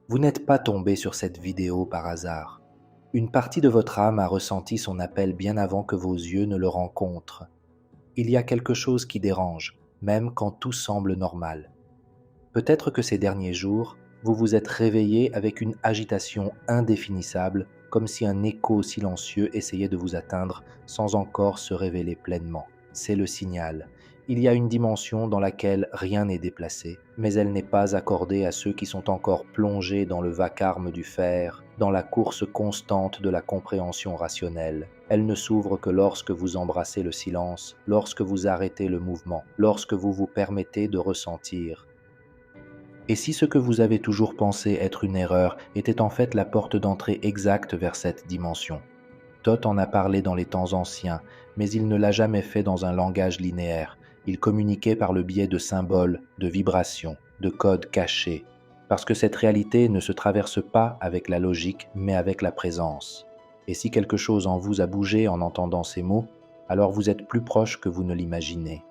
Vous n'êtes pas tombé sur cette vidéo par hasard. Une partie de votre âme a ressenti son appel bien avant que vos yeux ne le rencontrent. Il y a quelque chose qui dérange, même quand tout semble normal. Peut-être que ces derniers jours, vous vous êtes réveillé avec une agitation indéfinissable, comme si un écho silencieux essayait de vous atteindre sans encore se révéler pleinement. C'est le signal. Il y a une dimension dans laquelle rien n'est déplacé, mais elle n'est pas accordée à ceux qui sont encore plongés dans le vacarme du faire, dans la course constante de la compréhension rationnelle. Elle ne s'ouvre que lorsque vous embrassez le silence, lorsque vous arrêtez le mouvement, lorsque vous vous permettez de ressentir. Et si ce que vous avez toujours pensé être une erreur était en fait la porte d'entrée exacte vers cette dimension? Thoth en a parlé dans les temps anciens, mais il ne l'a jamais fait dans un langage linéaire. Il communiquait par le biais de symboles, de vibrations, de codes cachés, parce que cette réalité ne se traverse pas avec la logique, mais avec la présence. Et si quelque chose en vous a bougé en entendant ces mots, alors vous êtes plus proche que vous ne l'imaginez.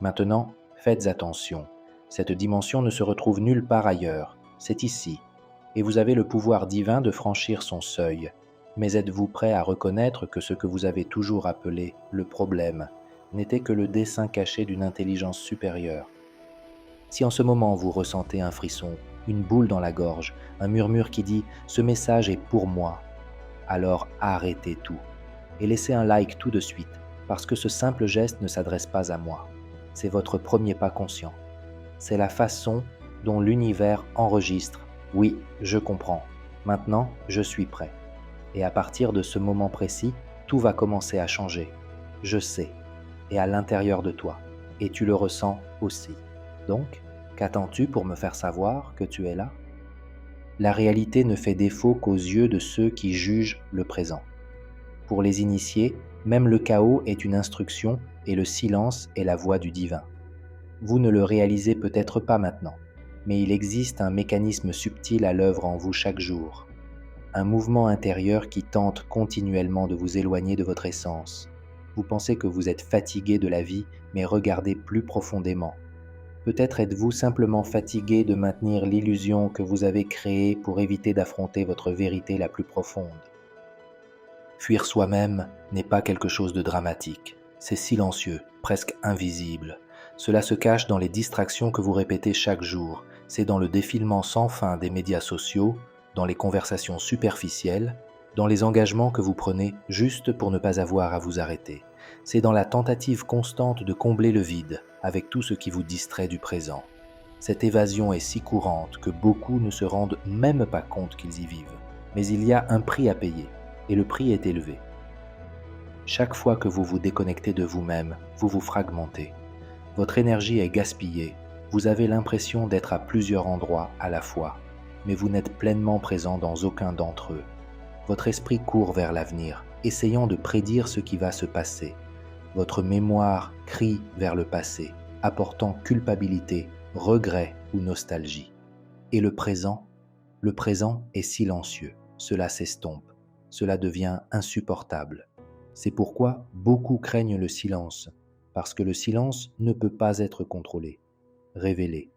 Maintenant, faites attention. Cette dimension ne se retrouve nulle part ailleurs, c'est ici, et vous avez le pouvoir divin de franchir son seuil. Mais êtes-vous prêt à reconnaître que ce que vous avez toujours appelé le problème n'était que le dessein caché d'une intelligence supérieure? Si en ce moment vous ressentez un frisson, une boule dans la gorge, un murmure qui dit « ce message est pour moi », alors arrêtez tout et laissez un like tout de suite, parce que ce simple geste ne s'adresse pas à moi. C'est votre premier pas conscient. C'est la façon dont l'univers enregistre. Oui, je comprends. Maintenant, je suis prêt. Et à partir de ce moment précis, tout va commencer à changer. Je sais. Et à l'intérieur de toi. Et tu le ressens aussi. Donc, qu'attends-tu pour me faire savoir que tu es là? La réalité ne fait défaut qu'aux yeux de ceux qui jugent le présent. Pour les initiés, même le chaos est une instruction et le silence est la voix du divin. Vous ne le réalisez peut-être pas maintenant, mais il existe un mécanisme subtil à l'œuvre en vous chaque jour. Un mouvement intérieur qui tente continuellement de vous éloigner de votre essence. Vous pensez que vous êtes fatigué de la vie, mais regardez plus profondément. Peut-être êtes-vous simplement fatigué de maintenir l'illusion que vous avez créée pour éviter d'affronter votre vérité la plus profonde. Fuir soi-même n'est pas quelque chose de dramatique. C'est silencieux, presque invisible. Cela se cache dans les distractions que vous répétez chaque jour. C'est dans le défilement sans fin des médias sociaux, dans les conversations superficielles, dans les engagements que vous prenez juste pour ne pas avoir à vous arrêter. C'est dans la tentative constante de combler le vide avec tout ce qui vous distrait du présent. Cette évasion est si courante que beaucoup ne se rendent même pas compte qu'ils y vivent. Mais il y a un prix à payer, et le prix est élevé. Chaque fois que vous vous déconnectez de vous-même, vous vous fragmentez. Votre énergie est gaspillée, vous avez l'impression d'être à plusieurs endroits à la fois, mais vous n'êtes pleinement présent dans aucun d'entre eux. Votre esprit court vers l'avenir, essayant de prédire ce qui va se passer. Votre mémoire crie vers le passé, apportant culpabilité, regret ou nostalgie. Et le présent est silencieux, cela s'estompe, cela devient insupportable. C'est pourquoi beaucoup craignent le silence, parce que le silence ne peut pas être contrôlé, révélé.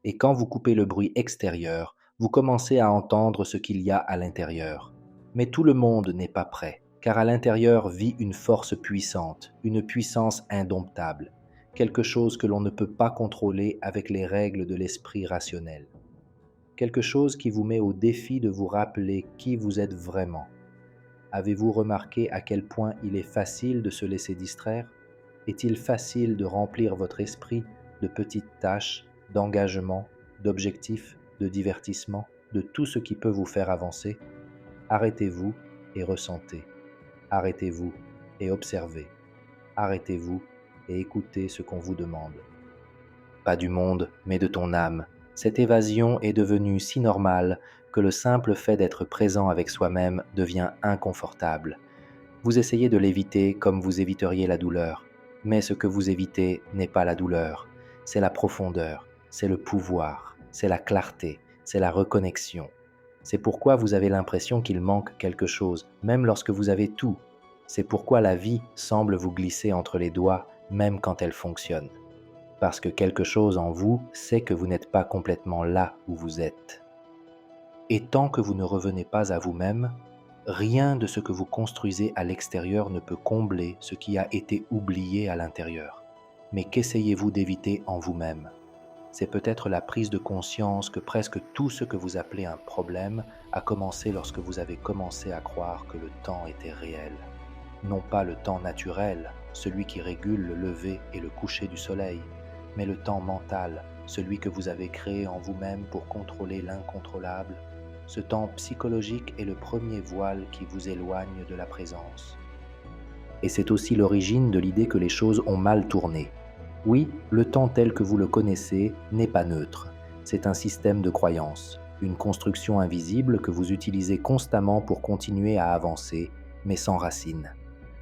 Et quand vous coupez le bruit extérieur, vous commencez à entendre ce qu'il y a à l'intérieur. Mais tout le monde n'est pas prêt, car à l'intérieur vit une force puissante, une puissance indomptable, quelque chose que l'on ne peut pas contrôler avec les règles de l'esprit rationnel. Quelque chose qui vous met au défi de vous rappeler qui vous êtes vraiment. Avez-vous remarqué à quel point il est facile de se laisser distraire? Est-il facile de remplir votre esprit de petites tâches, d'engagement, d'objectifs, de divertissement, de tout ce qui peut vous faire avancer? Arrêtez-vous et ressentez. Arrêtez-vous et observez. Arrêtez-vous et écoutez ce qu'on vous demande. Pas du monde, mais de ton âme. Cette évasion est devenue si normale que le simple fait d'être présent avec soi-même devient inconfortable. Vous essayez de l'éviter comme vous éviteriez la douleur, mais ce que vous évitez n'est pas la douleur, c'est la profondeur, c'est le pouvoir, c'est la clarté, c'est la reconnexion. C'est pourquoi vous avez l'impression qu'il manque quelque chose, même lorsque vous avez tout. C'est pourquoi la vie semble vous glisser entre les doigts, même quand elle fonctionne. Parce que quelque chose en vous sait que vous n'êtes pas complètement là où vous êtes. Et tant que vous ne revenez pas à vous-même, rien de ce que vous construisez à l'extérieur ne peut combler ce qui a été oublié à l'intérieur. Mais qu'essayez-vous d'éviter en vous-même? C'est peut-être la prise de conscience que presque tout ce que vous appelez un problème a commencé lorsque vous avez commencé à croire que le temps était réel. Non pas le temps naturel, celui qui régule le lever et le coucher du soleil, mais le temps mental, celui que vous avez créé en vous-même pour contrôler l'incontrôlable. Ce temps psychologique est le premier voile qui vous éloigne de la présence. Et c'est aussi l'origine de l'idée que les choses ont mal tourné. Oui, le temps tel que vous le connaissez n'est pas neutre. C'est un système de croyances, une construction invisible que vous utilisez constamment pour continuer à avancer, mais sans racines.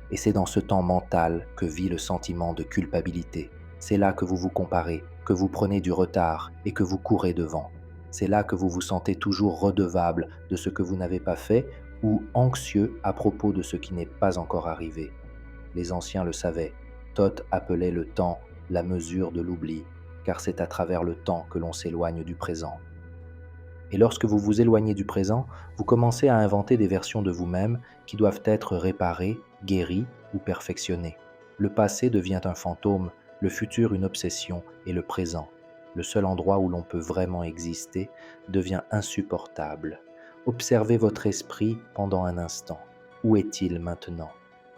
Et c'est dans ce temps mental que vit le sentiment de culpabilité. C'est là que vous vous comparez, que vous prenez du retard et que vous courez devant. C'est là que vous vous sentez toujours redevable de ce que vous n'avez pas fait ou anxieux à propos de ce qui n'est pas encore arrivé. Les anciens le savaient. Thoth appelait le temps la mesure de l'oubli, car c'est à travers le temps que l'on s'éloigne du présent. Et lorsque vous vous éloignez du présent, vous commencez à inventer des versions de vous-même qui doivent être réparées, guéries ou perfectionnées. Le passé devient un fantôme, le futur une obsession et le présent, le seul endroit où l'on peut vraiment exister, devient insupportable. Observez votre esprit pendant un instant. Où est-il maintenant?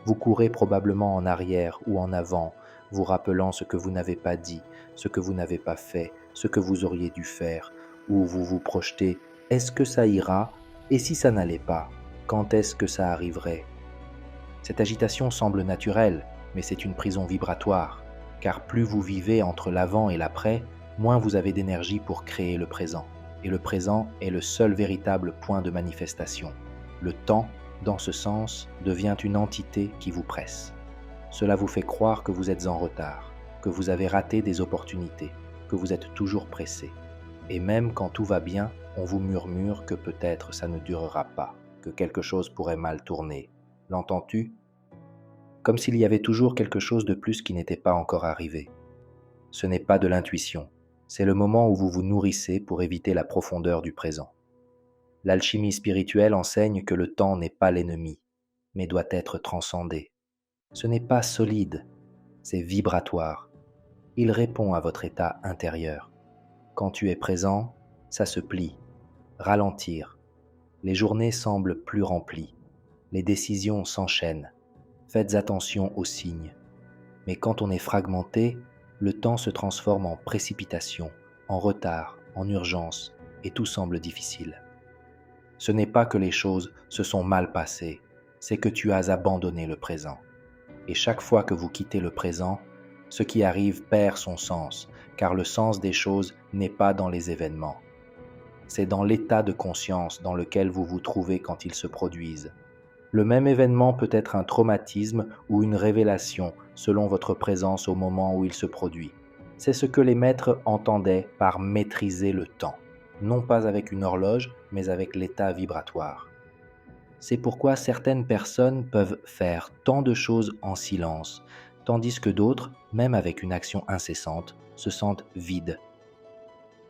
Vous courez probablement en arrière ou en avant, vous rappelant ce que vous n'avez pas dit, ce que vous n'avez pas fait, ce que vous auriez dû faire, ou vous vous projetez « est-ce que ça ira? Et si ça n'allait pas? Quand est-ce que ça arriverait ?» Cette agitation semble naturelle, mais c'est une prison vibratoire, car plus vous vivez entre l'avant et l'après, moins vous avez d'énergie pour créer le présent. Et le présent est le seul véritable point de manifestation. Le temps, dans ce sens, devient une entité qui vous presse. Cela vous fait croire que vous êtes en retard, que vous avez raté des opportunités, que vous êtes toujours pressé. Et même quand tout va bien, on vous murmure que peut-être ça ne durera pas, que quelque chose pourrait mal tourner. L'entends-tu? Comme s'il y avait toujours quelque chose de plus qui n'était pas encore arrivé. Ce n'est pas de l'intuition, c'est le moment où vous vous nourrissez pour éviter la profondeur du présent. L'alchimie spirituelle enseigne que le temps n'est pas l'ennemi, mais doit être transcendé. Ce n'est pas solide, c'est vibratoire. Il répond à votre état intérieur. Quand tu es présent, ça se plie. Ralentir. Les journées semblent plus remplies. Les décisions s'enchaînent. Faites attention aux signes. Mais quand on est fragmenté, le temps se transforme en précipitation, en retard, en urgence, et tout semble difficile. Ce n'est pas que les choses se sont mal passées, c'est que tu as abandonné le présent. Et chaque fois que vous quittez le présent, ce qui arrive perd son sens, car le sens des choses n'est pas dans les événements. C'est dans l'état de conscience dans lequel vous vous trouvez quand ils se produisent. Le même événement peut être un traumatisme ou une révélation selon votre présence au moment où il se produit. C'est ce que les maîtres entendaient par maîtriser le temps, non pas avec une horloge, mais avec l'état vibratoire. C'est pourquoi certaines personnes peuvent faire tant de choses en silence, tandis que d'autres, même avec une action incessante, se sentent vides.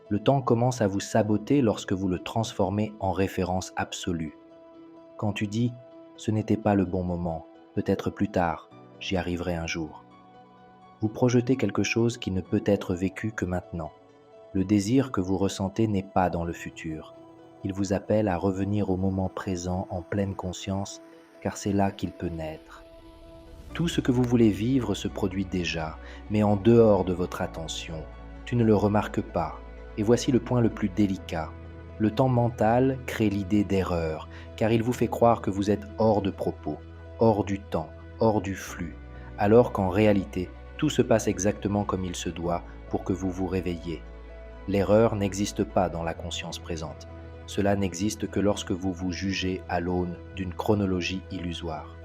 Le temps commence à vous saboter lorsque vous le transformez en référence absolue. Quand tu dis « ce n'était pas le bon moment, peut-être plus tard, j'y arriverai un jour », vous projetez quelque chose qui ne peut être vécu que maintenant. Le désir que vous ressentez n'est pas dans le futur. Il vous appelle à revenir au moment présent en pleine conscience, car c'est là qu'il peut naître. Tout ce que vous voulez vivre se produit déjà, mais en dehors de votre attention. Tu ne le remarques pas. Et voici le point le plus délicat. Le temps mental crée l'idée d'erreur, car il vous fait croire que vous êtes hors de propos, hors du temps, hors du flux, alors qu'en réalité, tout se passe exactement comme il se doit pour que vous vous réveilliez. L'erreur n'existe pas dans la conscience présente. Cela n'existe que lorsque vous vous jugez à l'aune d'une chronologie illusoire.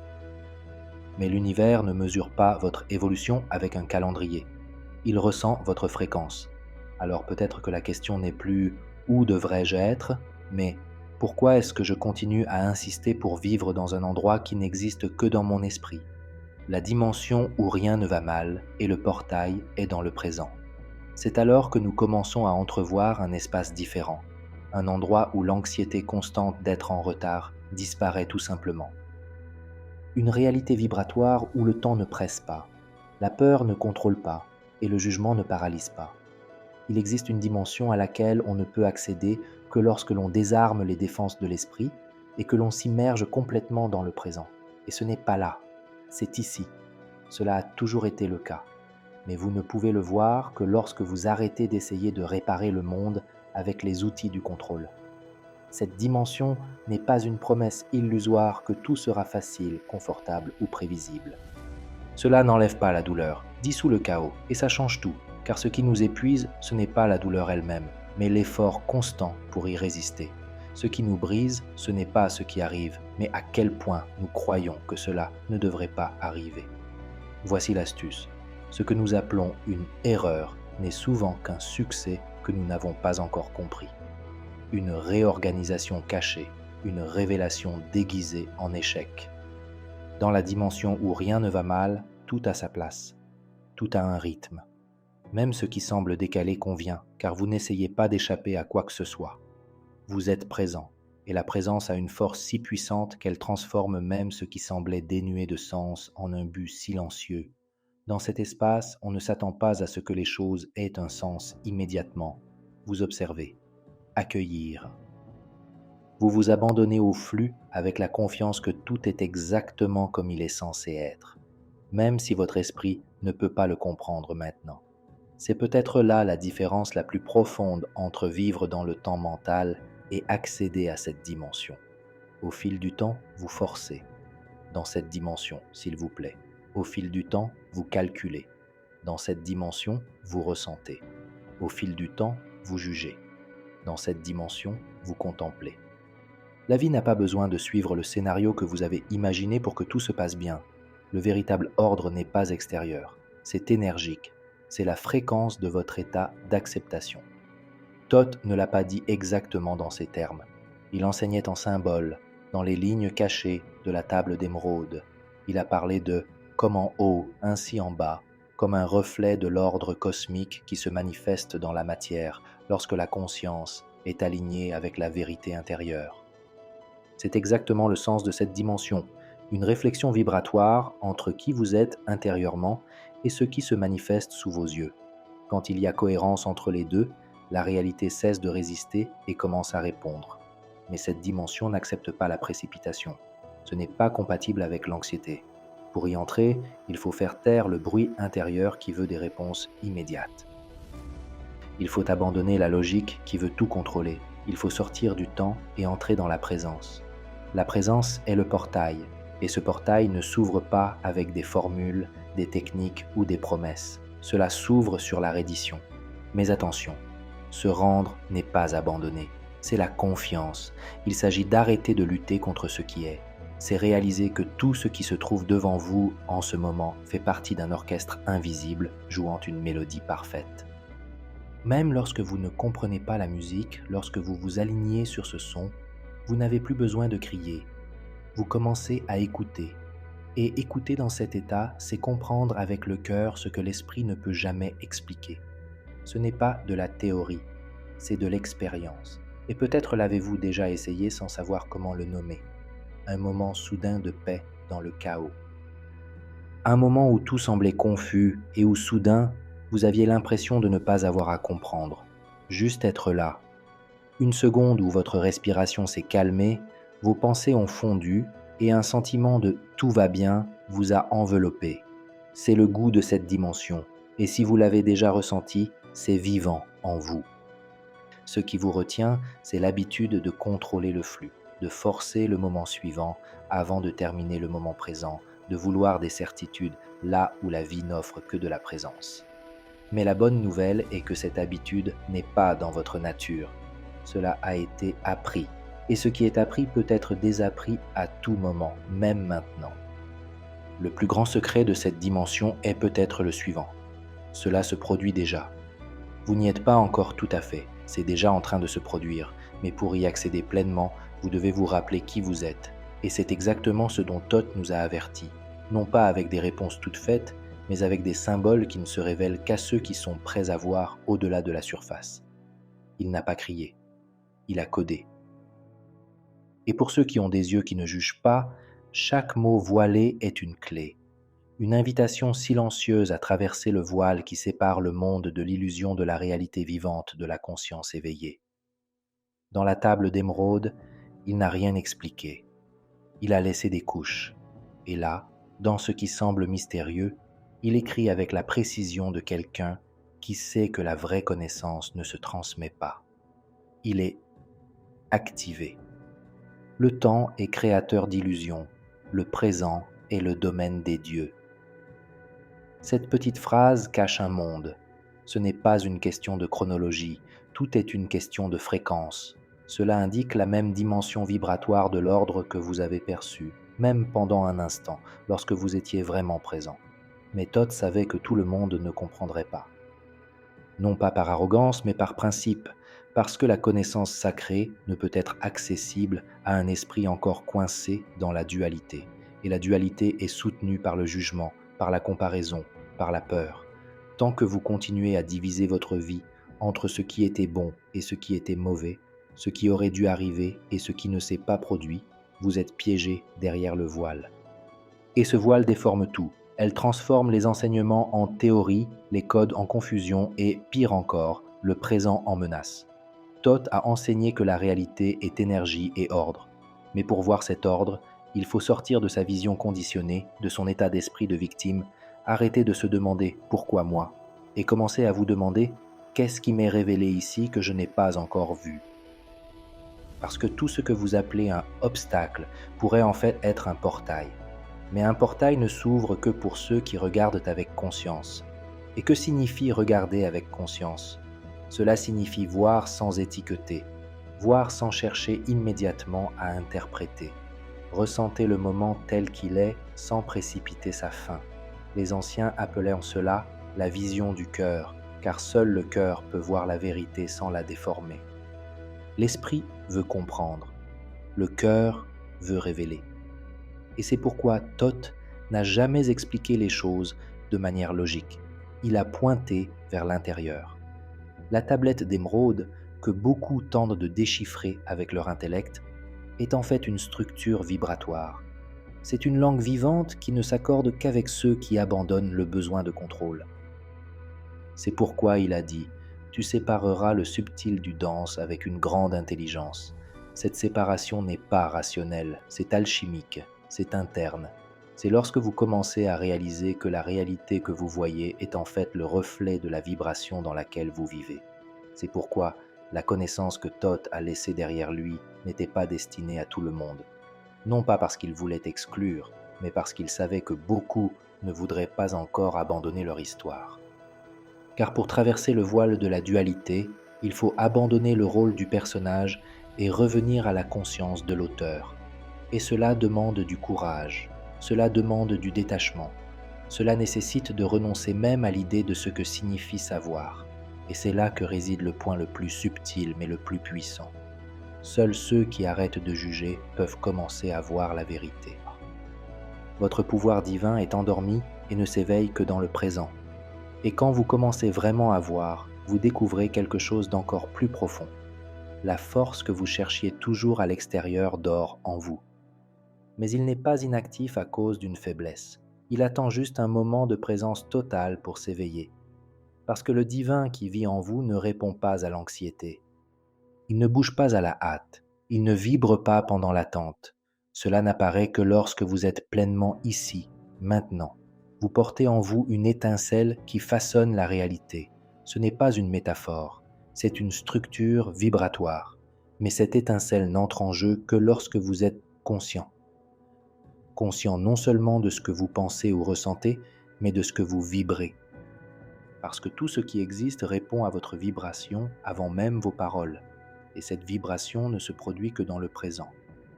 Mais l'univers ne mesure pas votre évolution avec un calendrier. Il ressent votre fréquence. Alors peut-être que la question n'est plus « où devrais-je être ?», mais « pourquoi est-ce que je continue à insister pour vivre dans un endroit qui n'existe que dans mon esprit ?» La dimension où rien ne va mal et le portail est dans le présent. C'est alors que nous commençons à entrevoir un espace différent. un endroit où l'anxiété constante d'être en retard disparaît tout simplement. Une réalité vibratoire où le temps ne presse pas, la peur ne contrôle pas et le jugement ne paralyse pas. Il existe une dimension à laquelle on ne peut accéder que lorsque l'on désarme les défenses de l'esprit et que l'on s'immerge complètement dans le présent. Et ce n'est pas là, c'est ici. Cela a toujours été le cas. Mais vous ne pouvez le voir que lorsque vous arrêtez d'essayer de réparer le monde avec les outils du contrôle. Cette dimension n'est pas une promesse illusoire que tout sera facile, confortable ou prévisible. Cela n'enlève pas la douleur, dissout le chaos, et ça change tout, car ce qui nous épuise, ce n'est pas la douleur elle-même, mais l'effort constant pour y résister. Ce qui nous brise, ce n'est pas ce qui arrive, mais à quel point nous croyons que cela ne devrait pas arriver. Voici l'astuce. Ce que nous appelons une erreur n'est souvent qu'un succès que nous n'avons pas encore compris. Une réorganisation cachée, une révélation déguisée en échec. Dans la dimension où rien ne va mal, tout a sa place, tout a un rythme. Même ce qui semble décalé convient, car vous n'essayez pas d'échapper à quoi que ce soit. Vous êtes présent, et la présence a une force si puissante qu'elle transforme même ce qui semblait dénué de sens en un but silencieux. Dans cet espace, on ne s'attend pas à ce que les choses aient un sens immédiatement. Vous observez, accueillir. Vous vous abandonnez au flux avec la confiance que tout est exactement comme il est censé être, même si votre esprit ne peut pas le comprendre maintenant. C'est peut-être là la différence la plus profonde entre vivre dans le temps mental et accéder à cette dimension. Au fil du temps, vous forcez. Dans cette dimension, s'il vous plaît. Au fil du temps, vous calculez. Dans cette dimension, vous ressentez. Au fil du temps, vous jugez. Dans cette dimension, vous contemplez. La vie n'a pas besoin de suivre le scénario que vous avez imaginé pour que tout se passe bien. Le véritable ordre n'est pas extérieur, c'est énergique, c'est la fréquence de votre état d'acceptation. Thoth ne l'a pas dit exactement dans ces termes. Il enseignait en symboles, dans les lignes cachées de la table d'émeraude. Il a parlé de « comme en haut, ainsi en bas », comme un reflet de l'ordre cosmique qui se manifeste dans la matière lorsque la conscience est alignée avec la vérité intérieure. C'est exactement le sens de cette dimension, une réflexion vibratoire entre qui vous êtes intérieurement et ce qui se manifeste sous vos yeux. Quand il y a cohérence entre les deux, la réalité cesse de résister et commence à répondre. Mais cette dimension n'accepte pas la précipitation. Ce n'est pas compatible avec l'anxiété. Pour y entrer, il faut faire taire le bruit intérieur qui veut des réponses immédiates. Il faut abandonner la logique qui veut tout contrôler. Il faut sortir du temps et entrer dans la présence. La présence est le portail, et ce portail ne s'ouvre pas avec des formules, des techniques ou des promesses. Cela s'ouvre sur la reddition. Mais attention, se rendre n'est pas abandonner, c'est la confiance. Il s'agit d'arrêter de lutter contre ce qui est. C'est réaliser que tout ce qui se trouve devant vous en ce moment fait partie d'un orchestre invisible jouant une mélodie parfaite. Même lorsque vous ne comprenez pas la musique, lorsque vous vous alignez sur ce son, vous n'avez plus besoin de crier. Vous commencez à écouter. Et écouter dans cet état, c'est comprendre avec le cœur ce que l'esprit ne peut jamais expliquer. Ce n'est pas de la théorie, c'est de l'expérience. Et peut-être l'avez-vous déjà essayé sans savoir comment le nommer. Un moment soudain de paix dans le chaos. Un moment où tout semblait confus et où soudain, vous aviez l'impression de ne pas avoir à comprendre. Juste être là. Une seconde où votre respiration s'est calmée, vos pensées ont fondu et un sentiment de « tout va bien » vous a enveloppé. C'est le goût de cette dimension, et si vous l'avez déjà ressenti, c'est vivant en vous. Ce qui vous retient, c'est l'habitude de contrôler le flux, de forcer le moment suivant avant de terminer le moment présent, de vouloir des certitudes là où la vie n'offre que de la présence. Mais la bonne nouvelle est que cette habitude n'est pas dans votre nature. Cela a été appris. Et ce qui est appris peut être désappris à tout moment, même maintenant. Le plus grand secret de cette dimension est peut-être le suivant. Cela se produit déjà. Vous n'y êtes pas encore tout à fait, c'est déjà en train de se produire, mais pour y accéder pleinement, vous devez vous rappeler qui vous êtes. Et c'est exactement ce dont Thoth nous a avertis, non pas avec des réponses toutes faites, mais avec des symboles qui ne se révèlent qu'à ceux qui sont prêts à voir au-delà de la surface. Il n'a pas crié. il a codé. Et pour ceux qui ont des yeux qui ne jugent pas, chaque mot voilé est une clé, une invitation silencieuse à traverser le voile qui sépare le monde de l'illusion de la réalité vivante de la conscience éveillée. Dans la table d'émeraude, il n'a rien expliqué. Il a laissé des couches. Et là, dans ce qui semble mystérieux, il écrit avec la précision de quelqu'un qui sait que la vraie connaissance ne se transmet pas. Il est activé. Le temps est créateur d'illusions, le présent est le domaine des dieux. Cette petite phrase cache un monde. Ce n'est pas une question de chronologie, tout est une question de fréquence. Cela indique la même dimension vibratoire de l'ordre que vous avez perçu, même pendant un instant, lorsque vous étiez vraiment présent. Mais Thoth savait que tout le monde ne comprendrait pas. Non pas par arrogance, mais par principe, parce que la connaissance sacrée ne peut être accessible à un esprit encore coincé dans la dualité. Et la dualité est soutenue par le jugement, par la comparaison, par la peur. Tant que vous continuez à diviser votre vie entre ce qui était bon et ce qui était mauvais, ce qui aurait dû arriver et ce qui ne s'est pas produit, vous êtes piégé derrière le voile. Et ce voile déforme tout. Elle transforme les enseignements en théorie, les codes en confusion et, pire encore, le présent en menace. Thoth a enseigné que la réalité est énergie et ordre. Mais pour voir cet ordre, il faut sortir de sa vision conditionnée, de son état d'esprit de victime, arrêter de se demander « pourquoi moi ?» et commencer à vous demander « qu'est-ce qui m'est révélé ici que je n'ai pas encore vu ?» Parce que tout ce que vous appelez un obstacle pourrait en fait être un portail. Mais un portail ne s'ouvre que pour ceux qui regardent avec conscience. Et que signifie regarder avec conscience ? Cela signifie voir sans étiqueter, voir sans chercher immédiatement à interpréter. Ressentez le moment tel qu'il est sans précipiter sa fin. Les anciens appelaient en cela la vision du cœur, car seul le cœur peut voir la vérité sans la déformer. L'esprit veut comprendre, le cœur veut révéler. Et c'est pourquoi Thoth n'a jamais expliqué les choses de manière logique. Il a pointé vers l'intérieur. La tablette d'émeraude, que beaucoup tentent de déchiffrer avec leur intellect, est en fait une structure vibratoire. C'est une langue vivante qui ne s'accorde qu'avec ceux qui abandonnent le besoin de contrôle. C'est pourquoi il a dit « Tu sépareras le subtil du dense avec une grande intelligence. » Cette séparation n'est pas rationnelle, c'est alchimique. C'est interne. C'est lorsque vous commencez à réaliser que la réalité que vous voyez est en fait le reflet de la vibration dans laquelle vous vivez. C'est pourquoi la connaissance que Thoth a laissée derrière lui n'était pas destinée à tout le monde. Non pas parce qu'il voulait exclure, mais parce qu'il savait que beaucoup ne voudraient pas encore abandonner leur histoire. Car pour traverser le voile de la dualité, il faut abandonner le rôle du personnage et revenir à la conscience de l'auteur. Et cela demande du courage, cela demande du détachement, cela nécessite de renoncer même à l'idée de ce que signifie savoir. Et c'est là que réside le point le plus subtil mais le plus puissant. Seuls ceux qui arrêtent de juger peuvent commencer à voir la vérité. Votre pouvoir divin est endormi et ne s'éveille que dans le présent. Et quand vous commencez vraiment à voir, vous découvrez quelque chose d'encore plus profond. La force que vous cherchiez toujours à l'extérieur dort en vous. Mais il n'est pas inactif à cause d'une faiblesse. Il attend juste un moment de présence totale pour s'éveiller. Parce que le divin qui vit en vous ne répond pas à l'anxiété. Il ne bouge pas à la hâte. Il ne vibre pas pendant l'attente. Cela n'apparaît que lorsque vous êtes pleinement ici, maintenant. Vous portez en vous une étincelle qui façonne la réalité. Ce n'est pas une métaphore, c'est une structure vibratoire. Mais cette étincelle n'entre en jeu que lorsque vous êtes conscient. Conscient non seulement de ce que vous pensez ou ressentez, mais de ce que vous vibrez. Parce que tout ce qui existe répond à votre vibration avant même vos paroles. Et cette vibration ne se produit que dans le présent,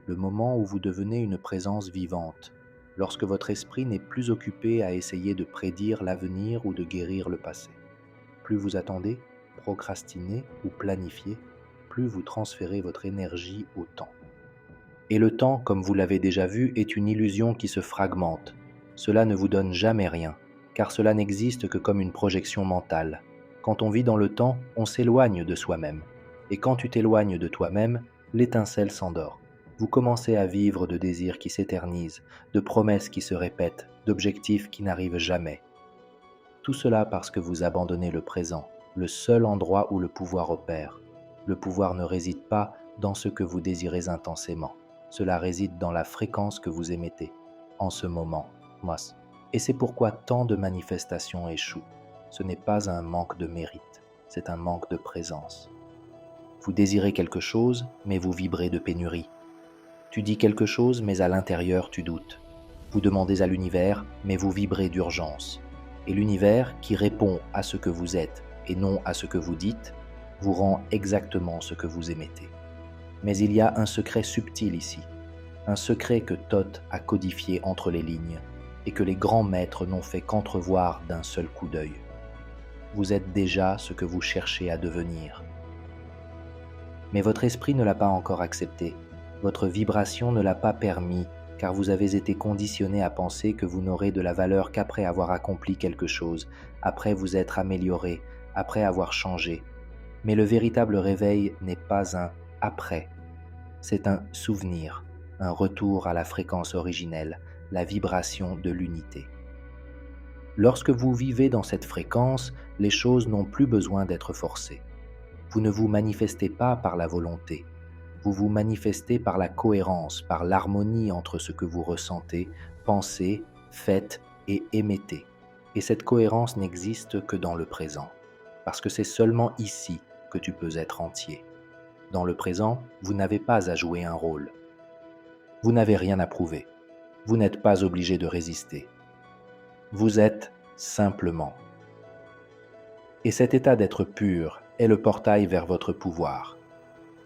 le moment où vous devenez une présence vivante, lorsque votre esprit n'est plus occupé à essayer de prédire l'avenir ou de guérir le passé. Plus vous attendez, procrastinez ou planifiez, plus vous transférez votre énergie au temps. Et le temps, comme vous l'avez déjà vu, est une illusion qui se fragmente. Cela ne vous donne jamais rien, car cela n'existe que comme une projection mentale. Quand on vit dans le temps, on s'éloigne de soi-même. Et quand tu t'éloignes de toi-même, l'étincelle s'endort. Vous commencez à vivre de désirs qui s'éternisent, de promesses qui se répètent, d'objectifs qui n'arrivent jamais. Tout cela parce que vous abandonnez le présent, le seul endroit où le pouvoir opère. Le pouvoir ne réside pas dans ce que vous désirez intensément. Cela réside dans la fréquence que vous émettez, en ce moment. Et c'est pourquoi tant de manifestations échouent. Ce n'est pas un manque de mérite, c'est un manque de présence. Vous désirez quelque chose, mais vous vibrez de pénurie. Tu dis quelque chose, mais à l'intérieur tu doutes. Vous demandez à l'univers, mais vous vibrez d'urgence. Et l'univers, qui répond à ce que vous êtes et non à ce que vous dites, vous rend exactement ce que vous émettez. Mais il y a un secret subtil ici, un secret que Thoth a codifié entre les lignes et que les grands maîtres n'ont fait qu'entrevoir d'un seul coup d'œil. Vous êtes déjà ce que vous cherchez à devenir. Mais votre esprit ne l'a pas encore accepté, votre vibration ne l'a pas permis, car vous avez été conditionné à penser que vous n'aurez de la valeur qu'après avoir accompli quelque chose, après vous être amélioré, après avoir changé. Mais le véritable réveil n'est pas un « après », c'est un souvenir, un retour à la fréquence originelle, la vibration de l'unité. Lorsque vous vivez dans cette fréquence, les choses n'ont plus besoin d'être forcées. Vous ne vous manifestez pas par la volonté, vous vous manifestez par la cohérence, par l'harmonie entre ce que vous ressentez, pensez, faites et émettez. Et cette cohérence n'existe que dans le présent, parce que c'est seulement ici que tu peux être entier. Dans le présent, vous n'avez pas à jouer un rôle. Vous n'avez rien à prouver. Vous n'êtes pas obligé de résister. Vous êtes simplement. Et cet état d'être pur est le portail vers votre pouvoir.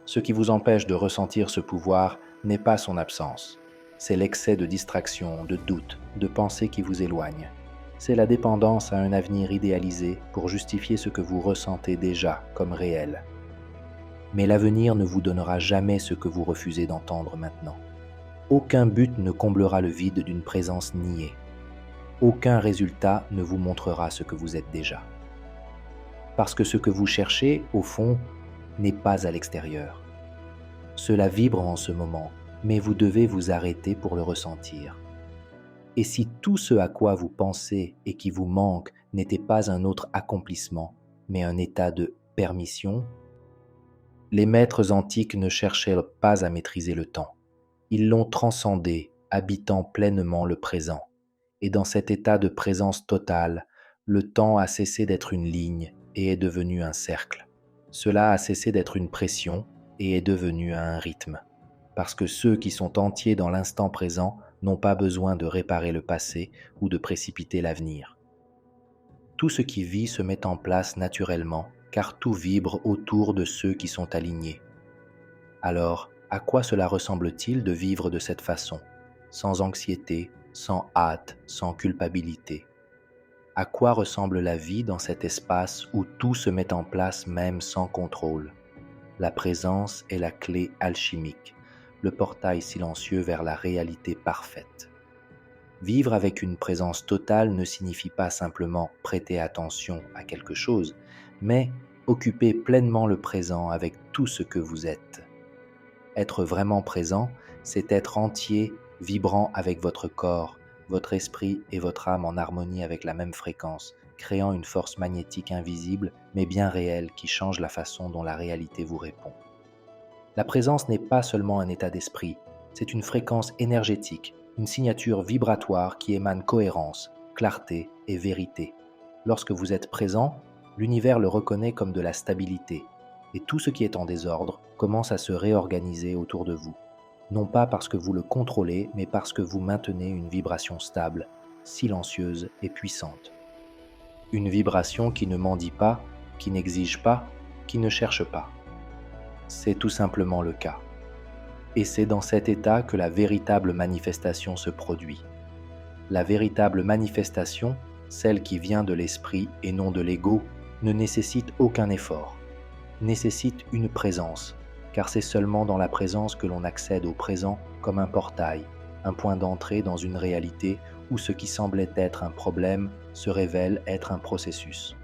Ce qui vous empêche de ressentir ce pouvoir n'est pas son absence. C'est l'excès de distraction, de doute, de pensée qui vous éloigne. C'est la dépendance à un avenir idéalisé pour justifier ce que vous ressentez déjà comme réel. Mais l'avenir ne vous donnera jamais ce que vous refusez d'entendre maintenant. Aucun but ne comblera le vide d'une présence niée. Aucun résultat ne vous montrera ce que vous êtes déjà. Parce que ce que vous cherchez, au fond, n'est pas à l'extérieur. Cela vibre en ce moment, mais vous devez vous arrêter pour le ressentir. Et si tout ce à quoi vous pensez et qui vous manque n'était pas un autre accomplissement, mais un état de permission, les maîtres antiques ne cherchaient pas à maîtriser le temps. Ils l'ont transcendé, habitant pleinement le présent. Et dans cet état de présence totale, le temps a cessé d'être une ligne et est devenu un cercle. Cela a cessé d'être une pression et est devenu un rythme. Parce que ceux qui sont entiers dans l'instant présent n'ont pas besoin de réparer le passé ou de précipiter l'avenir. Tout ce qui vit se met en place naturellement, car tout vibre autour de ceux qui sont alignés. Alors, à quoi cela ressemble-t-il de vivre de cette façon, sans anxiété, sans hâte, sans culpabilité? À quoi ressemble la vie dans cet espace où tout se met en place même sans contrôle? La présence est la clé alchimique, le portail silencieux vers la réalité parfaite. Vivre avec une présence totale ne signifie pas simplement prêter attention à quelque chose, mais occuper pleinement le présent avec tout ce que vous êtes. Être vraiment présent, c'est être entier, vibrant avec votre corps, votre esprit et votre âme en harmonie avec la même fréquence, créant une force magnétique invisible mais bien réelle qui change la façon dont la réalité vous répond. La présence n'est pas seulement un état d'esprit, c'est une fréquence énergétique, une signature vibratoire qui émane cohérence, clarté et vérité. Lorsque vous êtes présent, l'univers le reconnaît comme de la stabilité, et tout ce qui est en désordre commence à se réorganiser autour de vous. Non pas parce que vous le contrôlez, mais parce que vous maintenez une vibration stable, silencieuse et puissante. Une vibration qui ne mendie pas, qui n'exige pas, qui ne cherche pas. C'est tout simplement le cas. Et c'est dans cet état que la véritable manifestation se produit. La véritable manifestation, celle qui vient de l'esprit et non de l'ego, ne nécessite aucun effort, nécessite une présence, car c'est seulement dans la présence que l'on accède au présent comme un portail, un point d'entrée dans une réalité où ce qui semblait être un problème se révèle être un processus.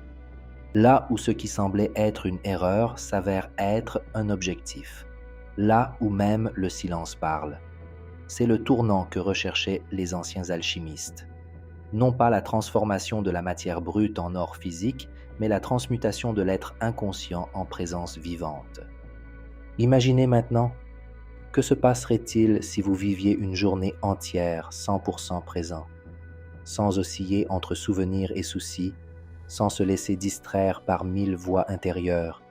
Là où ce qui semblait être une erreur s'avère être un objectif. Là où même le silence parle. C'est le tournant que recherchaient les anciens alchimistes. Non pas la transformation de la matière brute en or physique, mais la transmutation de l'être inconscient en présence vivante. Imaginez maintenant, que se passerait-il si vous viviez une journée entière 100% présent, sans osciller entre souvenirs et soucis, sans se laisser distraire par 1000 voix intérieures,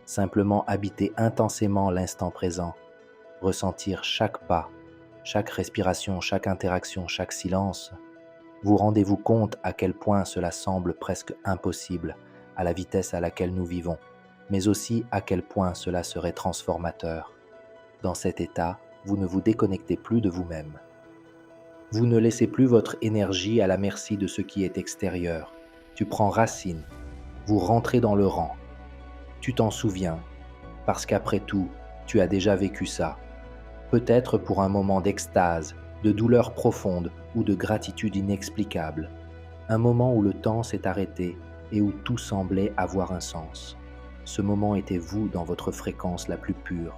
simplement habiter intensément l'instant présent, ressentir chaque pas, chaque respiration, chaque interaction, chaque silence. Vous rendez-vous compte à quel point cela semble presque impossible à la vitesse à laquelle nous vivons, mais aussi à quel point cela serait transformateur. Dans cet état, vous ne vous déconnectez plus de vous-même. Vous ne laissez plus votre énergie à la merci de ce qui est extérieur. Tu prends racine, vous rentrez dans le rang. Tu t'en souviens, parce qu'après tout, tu as déjà vécu ça. Peut-être pour un moment d'extase, de douleur profonde ou de gratitude inexplicable. Un moment où le temps s'est arrêté et où tout semblait avoir un sens. Ce moment était vous dans votre fréquence la plus pure.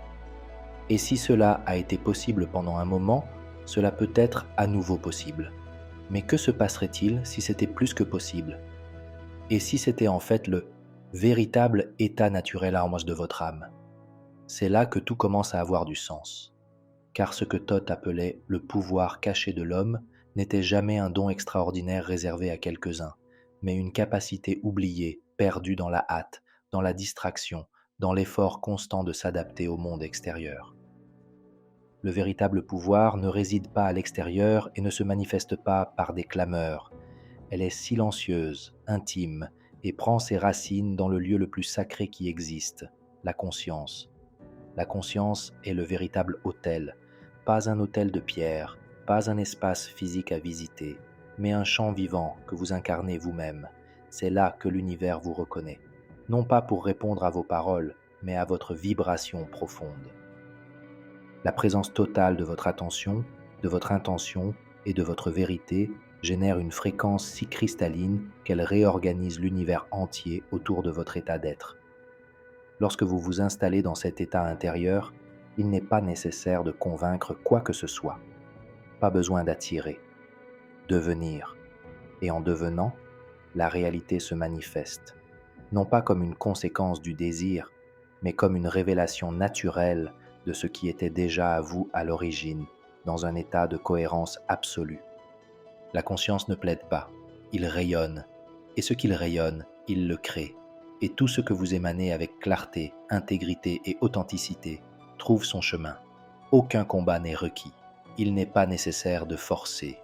Et si cela a été possible pendant un moment, cela peut être à nouveau possible. Mais que se passerait-il si c'était plus que possible? Et si c'était en fait le véritable état naturel harmonieux de votre âme? C'est là que tout commence à avoir du sens. Car ce que Thoth appelait le pouvoir caché de l'homme n'était jamais un don extraordinaire réservé à quelques-uns, mais une capacité oubliée, perdue dans la hâte, dans la distraction, dans l'effort constant de s'adapter au monde extérieur. Le véritable pouvoir ne réside pas à l'extérieur et ne se manifeste pas par des clameurs. Elle est silencieuse, intime, et prend ses racines dans le lieu le plus sacré qui existe, la conscience. La conscience est le véritable autel, pas un autel de pierre, pas un espace physique à visiter, mais un champ vivant que vous incarnez vous-même. C'est là que l'univers vous reconnaît, non pas pour répondre à vos paroles, mais à votre vibration profonde. La présence totale de votre attention, de votre intention et de votre vérité génère une fréquence si cristalline qu'elle réorganise l'univers entier autour de votre état d'être. Lorsque vous vous installez dans cet état intérieur, il n'est pas nécessaire de convaincre quoi que ce soit. Pas besoin d'attirer. Devenir. Et en devenant, la réalité se manifeste, non pas comme une conséquence du désir, mais comme une révélation naturelle de ce qui était déjà à vous à l'origine, dans un état de cohérence absolue. La conscience ne plaide pas, il rayonne, et ce qu'il rayonne, il le crée. Et tout ce que vous émanez avec clarté, intégrité et authenticité trouve son chemin. Aucun combat n'est requis. Il n'est pas nécessaire de forcer.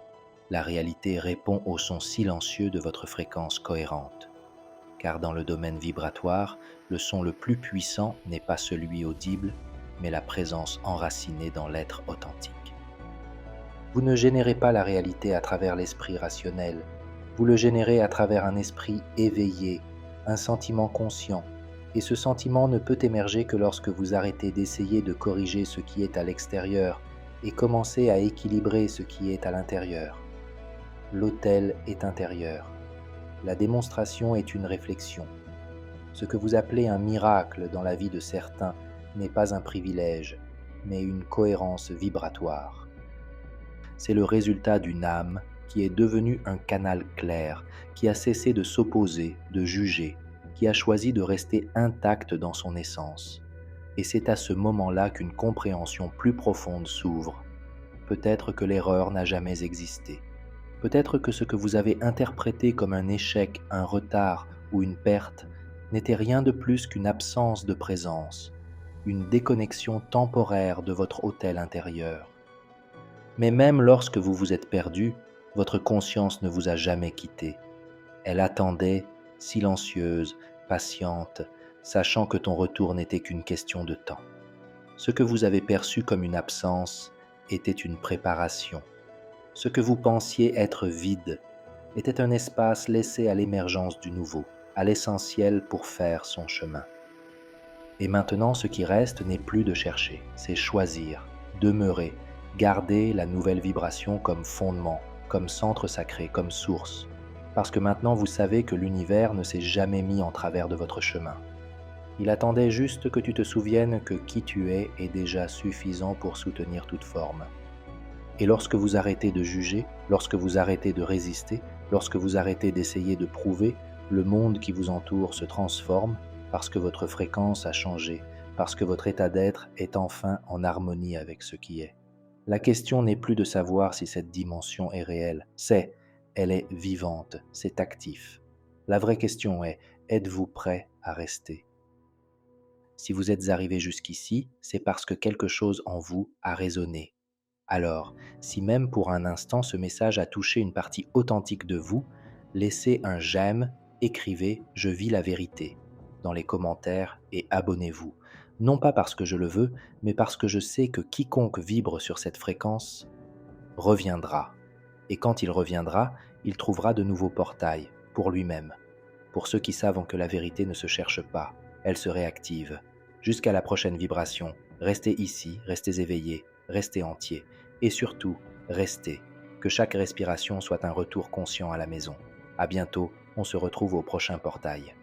La réalité répond au son silencieux de votre fréquence cohérente. Car dans le domaine vibratoire, le son le plus puissant n'est pas celui audible, mais la présence enracinée dans l'être authentique. Vous ne générez pas la réalité à travers l'esprit rationnel, vous le générez à travers un esprit éveillé, un sentiment conscient, et ce sentiment ne peut émerger que lorsque vous arrêtez d'essayer de corriger ce qui est à l'extérieur et commencez à équilibrer ce qui est à l'intérieur. L'autel est intérieur. La démonstration est une réflexion. Ce que vous appelez un miracle dans la vie de certains n'est pas un privilège, mais une cohérence vibratoire. C'est le résultat d'une âme qui est devenue un canal clair, qui a cessé de s'opposer, de juger, qui a choisi de rester intacte dans son essence. Et c'est à ce moment-là qu'une compréhension plus profonde s'ouvre. Peut-être que l'erreur n'a jamais existé. Peut-être que ce que vous avez interprété comme un échec, un retard ou une perte n'était rien de plus qu'une absence de présence, une déconnexion temporaire de votre autel intérieur. Mais même lorsque vous vous êtes perdu, votre conscience ne vous a jamais quitté. Elle attendait, silencieuse, patiente, sachant que ton retour n'était qu'une question de temps. Ce que vous avez perçu comme une absence était une préparation. Ce que vous pensiez être vide était un espace laissé à l'émergence du nouveau, à l'essentiel pour faire son chemin. Et maintenant, ce qui reste n'est plus de chercher, c'est choisir, demeurer, garder la nouvelle vibration comme fondement, comme centre sacré, comme source. parce que maintenant vous savez que l'univers ne s'est jamais mis en travers de votre chemin. Il attendait juste que tu te souviennes que qui tu es est déjà suffisant pour soutenir toute forme. Et lorsque vous arrêtez de juger, lorsque vous arrêtez de résister, lorsque vous arrêtez d'essayer de prouver, le monde qui vous entoure se transforme parce que votre fréquence a changé, parce que votre état d'être est enfin en harmonie avec ce qui est. La question n'est plus de savoir si cette dimension est réelle, elle est vivante, c'est actif. La vraie question est, êtes-vous prêt à rester? Si vous êtes arrivé jusqu'ici, c'est parce que quelque chose en vous a résonné. Alors, si même pour un instant ce message a touché une partie authentique de vous, laissez un j'aime, écrivez je vis la vérité dans les commentaires et abonnez-vous. Non pas parce que je le veux, mais parce que je sais que quiconque vibre sur cette fréquence reviendra. Et quand il reviendra, il trouvera de nouveaux portails pour lui-même. Pour ceux qui savent que la vérité ne se cherche pas, elle se réactive. Jusqu'à la prochaine vibration, restez ici, restez éveillés, restez entiers. Et surtout, restez. Que chaque respiration soit un retour conscient à la maison. À bientôt, on se retrouve au prochain portail.